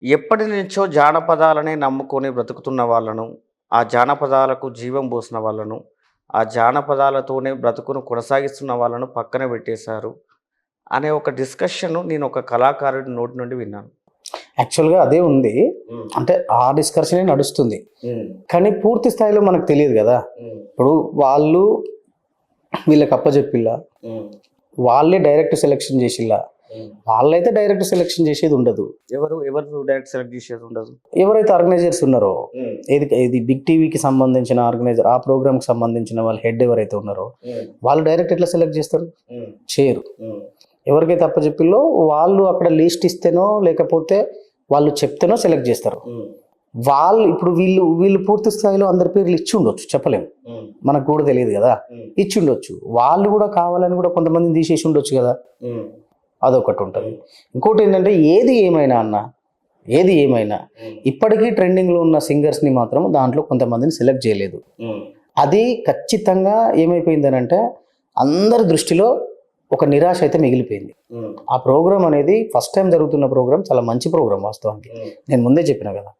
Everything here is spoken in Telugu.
ఎప్పటి నుంచో జానపదాలనే నమ్ముకొని బ్రతుకుతున్న వాళ్ళను, ఆ జానపదాలకు జీవం పోసిన వాళ్ళను, ఆ జానపదాలతోనే బ్రతుకును కొనసాగిస్తున్న వాళ్ళను పక్కన పెట్టేశారు అనే ఒక డిస్కషను నేను ఒక కళాకారుడి నోటి నుండి విన్నాను. యాక్చువల్‌గా అదే ఉంది. హ్మ్. అంటే ఆ డిస్కషనే నడుస్తుంది. హ్మ్. కానీ పూర్తి స్థాయిలో మనకు తెలీదు గదా! హ్మ్. ఇప్పుడు వాళ్ళు వీళ్ళకి అప్పజెప్పిల్లా, హ్మ్. వాళ్ళే డైరెక్ట్ సెలక్షన్ జేసిల్లా, హ్మ్. వాళ్ళైతే డైరెక్ట్ సెలక్షన్ జేసేది ఉండదు. ఎవరు డైరెక్ట్ సెలెక్ట్ చేసేది ఉండదు. ఎవరైతే ఆర్గనైజర్స్ ఉన్నారో, హ్మ్. ఇది బిగ్ టీవీకి సంబంధించిన ఆర్గనైజర్, ఆ ప్రోగ్రామ్‌కి సంబంధించిన వాళ్ళ హెడ్ ఎవరైతే ఉన్నారో, హ్మ్. వాళ్ళు డైరెక్ట్ ఎట్లా సెలెక్ట్ జేస్తారు? హ్మ్. చేయరు. హ్మ్. ఎవరికైతే అప్పజెప్పిల్లో వాళ్ళు అక్కడ లిస్ట్ ఇస్తేనో, లేకపోతే వాళ్ళు చెప్తేనో సెలెక్ట్ జేస్తారు. హ్మ్. వాళ్ళు ఇప్పుడు వీళ్ళు పూర్తి స్థాయిలో అందరి పేర్లు ఇచ్చుండొచ్చు, చెప్పలేము. హ్మ్. మనకు కూడా తెలియదు గదా! హ్మ్. ఇచ్చుండొచ్చు. వాళ్ళు గూడా కావాలని గూడా కొంతమందిని తీసేసి ఉండొచ్చు గదా! హ్మ్. అదొకటుంటది. ఇంకోటేంటంటే ఏది ఏమైనా హ్మ్. ఇప్పటికీ ట్రెండింగ్‌లో ఉన్న సింగర్స్‌ని మాత్రం దాంట్లో కొంతమందిని సెలెక్ట్ జేయలేదు. హ్మ్. అది ఖచ్చితంగా ఏమైపోయిందనంటే అందరి దృష్టిలో ఒక నిరాశ అయితే మిగిలిపోయింది. హ్మ్. ఆ ప్రోగ్రామ్ అనేది ఫస్ట్ టైమ్ జరుగుతున్న ప్రోగ్రామ్ చాలా మంచి ప్రోగ్రామ్ వాస్తవానికి. హ్మ్. నేను ముందే చెప్పినా గదా!